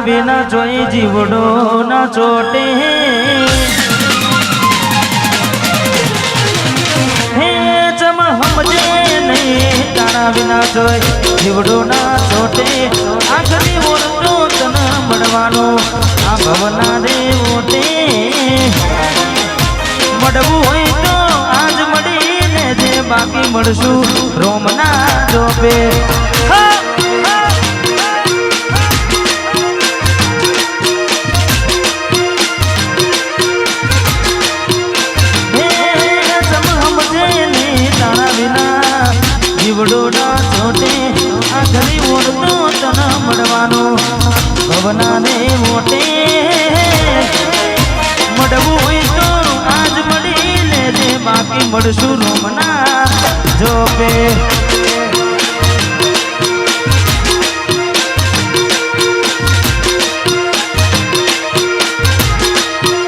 વિના જોઈ જીવડો ના ચોટે હે ચમ સમજે નહીં તારા વિના જોઈ જીવડો ના ચોટે આખરી ઓળતો તન મળવાનો આ ભવના રે ઓટે મળવું હોય તો આજ મળીને જે બાકી મળશું રોમના જોપે જીવડો ના છોટે આ ઘરી ઓળતો તન મળવાનો ભવના ને મોટે મળવું હોય તો આજ મળીને જે બાકી મળશું રોમના જોપે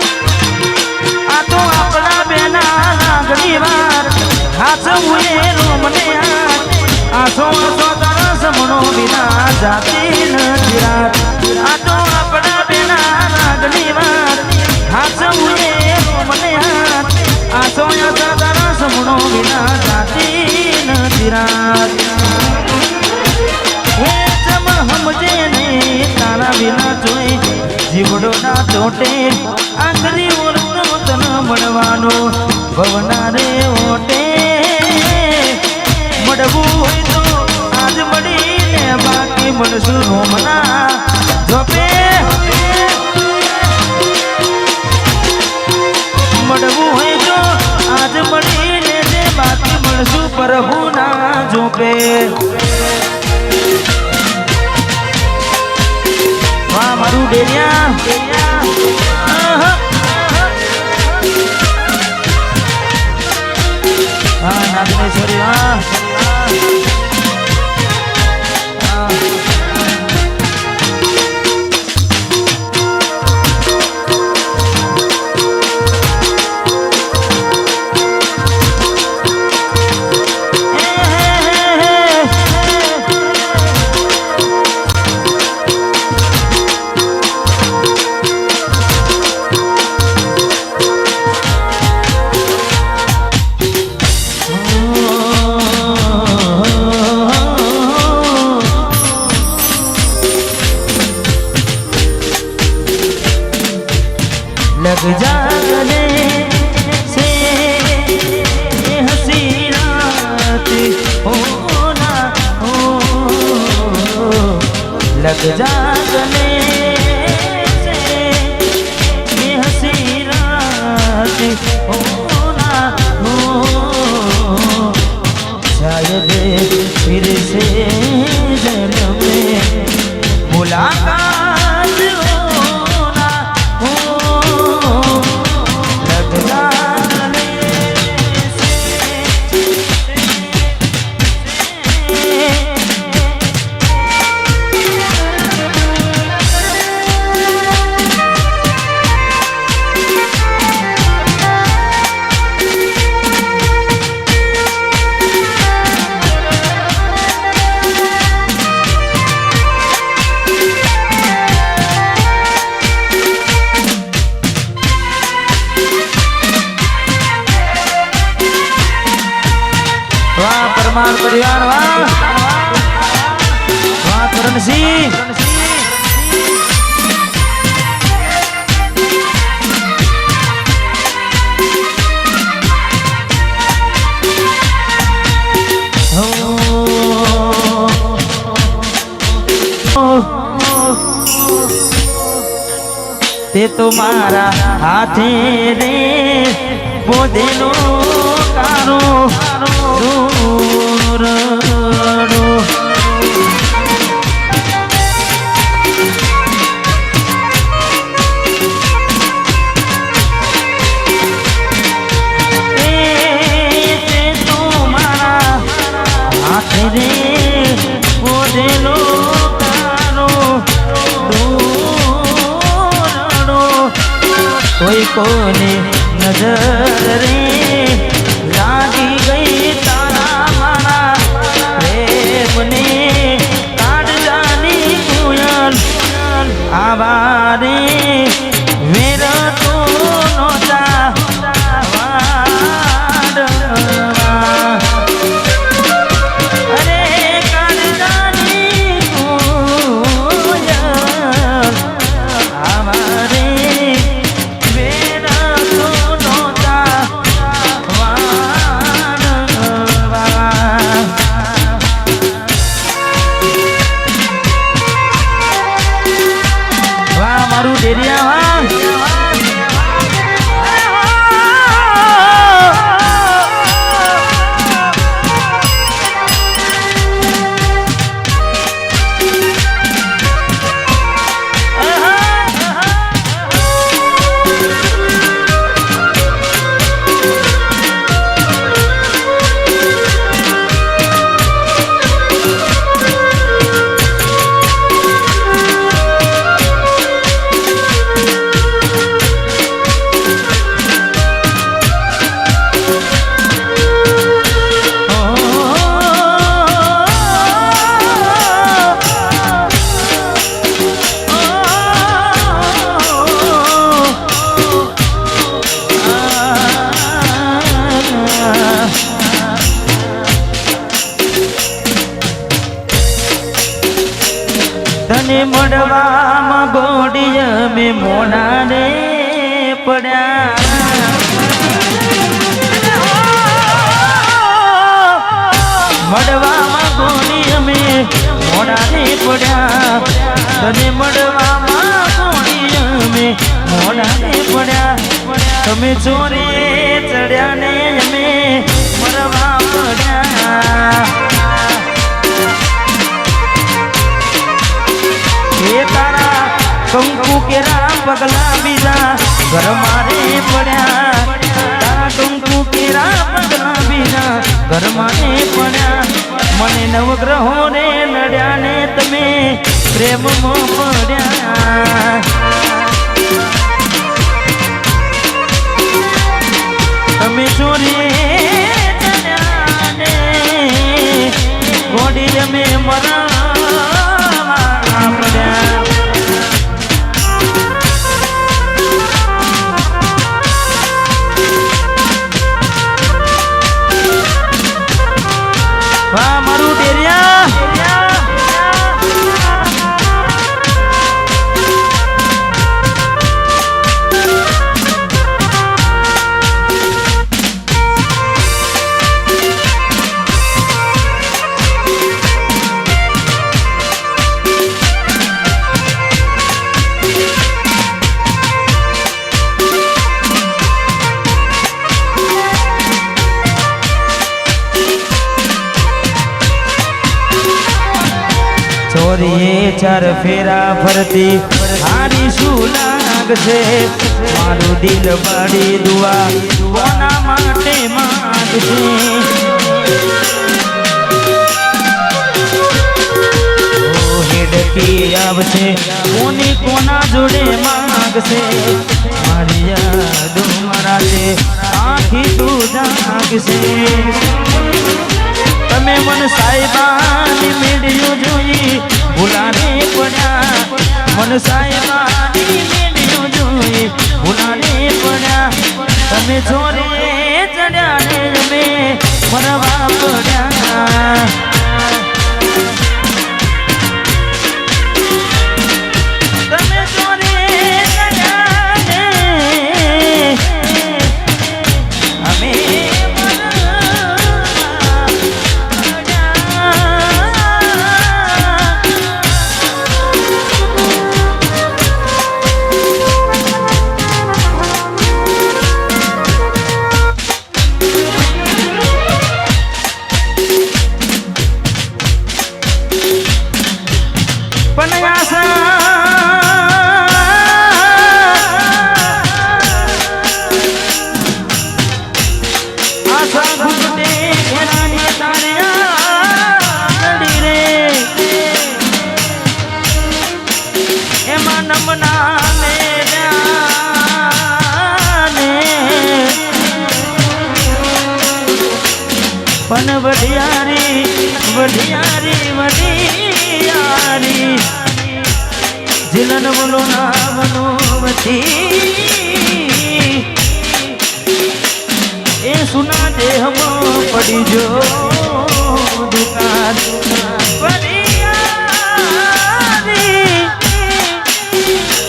આ તો આપણા બેના લાગણી વાર હાથ હુએ રોમને આસો આસો તારા સમણો વિના જાતી નથી રાત આ તો આપણા બેના લાગણી વાર હાથ હુએ રોમને આસો આસો તારા સમણો વિના જાતી નથી રાત હે ચમ સમજે ને તારા વિના જોઈ જીવડો ના ચોટે આખરી ઓળતો તન મળવાનો ભવના રે ઓટે મળવું હોય તો આજ મળીને બાકી મળશું રોમના જોપે મળવું હોય તો આજ મળીને જે બાકી મળશું પ્રભુના જોપે વાહ મારું ડેરિયા હા નાગેશ્વરી વાહ लग जाने से ये हंसी रात हो ना हो लग जाने से ये हंसी रात हो ना हो शायद फिर से जन्म में मुलाकात परमार परिवार वाह वाह करण सिंह ते तुम्हारा हाथे रे बोधेलो कारो कोई कोने नजर रे लागी गई तारा मारा प्रेम ने काट जानी कोयल आ મળવામાં ગોડી અમે મોઢાને પડ્યા મળવામાં ગોડી અમે મોઢાને પડ્યા તને મળવામાં ગોડી અમે મોઢાને પડ્યા તમે ચોરી ચડ્યા ને અમે મરવા પડ્યા એ તારા કંકુ કેરા પગલા બીજા ઘર મારે પડ્યા તારા કંકુ કેરા પગલા બીજા ઘર મારે પડ્યા મને નવગ્રહો ને નડ્યા ને તમે પ્રેમમાં પડ્યા તમે ચોરી ચડ્યા ને ગોડી અમે મરા મારું ડેરિયા ચોરીએ ચાર ફેરા ફરતી હારી શું લાગશે મારું દિલ બડી દુઆ કોના માટે માંગશે હેડકી આવશે કોની કોના જોડે માંગશે મારી યાદ મારા છે આખી તું જાગશે તમે મન સાહેબાની મેળ્યો જોઈ ભૂલાને પડ્યા મન સાહેબાની મેળ્યો જોઈ ભૂલાને પડ્યા તમે ચોરે ચડ્યા ને અમે મરવા પડ્યા તમે ચોરે ચડ્યા ને અમે પણ વઢિયારી વઢિયારી વઢિયારી જીલન બોલો નામનો વધી એ સુના દેહમાં પડી જો દુકાન વઢિયારી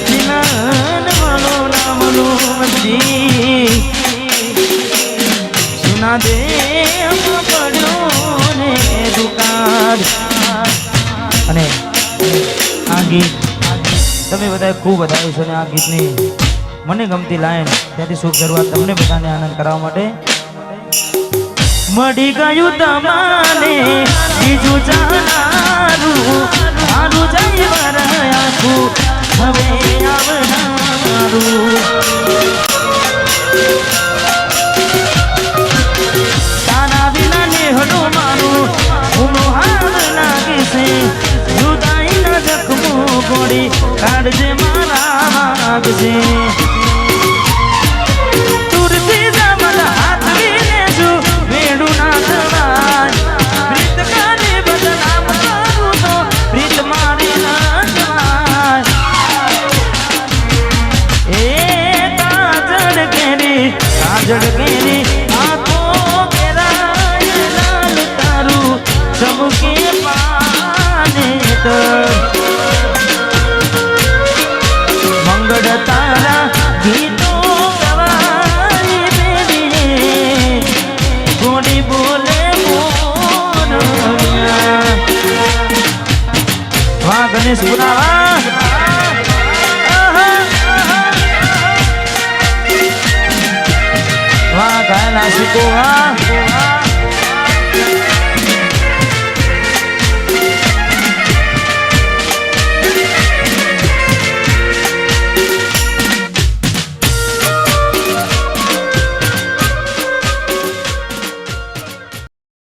જીલન બોલો નામનો વધી સુના દેહમાં અને આ ગીત તમે બધાએ ખૂબ વધાર્યું છે અને આ ગીતની મને ગમતી લાઈન ત્યાંથી શુભ શરૂઆત તમને બધાને આનંદ કરાવવા માટે મળી ગયું તમારે બીજું જાનારું મારું જઈ વરાયાતું હવે આવનારું તારા વિના નેહડો મારું ઉમો હાર લાગે છે જુદાઈના જખમો ગોળી કાઢજે મારા માગશે તુરથી જમલ હાથ વિને છું વેડું ના થવાય પ્રીત કાને બદનામ ગોહા